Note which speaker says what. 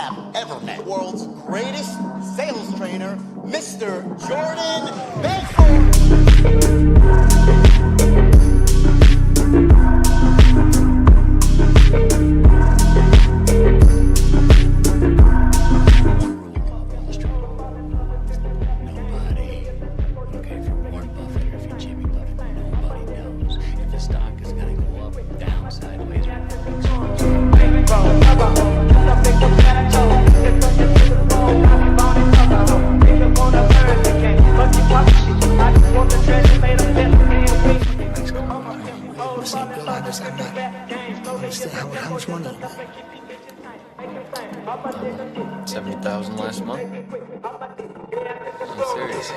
Speaker 1: have ever met. World's greatest sales trainer, Mr. Jordan Belfort.
Speaker 2: How much money?
Speaker 3: 70,000 last month. I'm serious.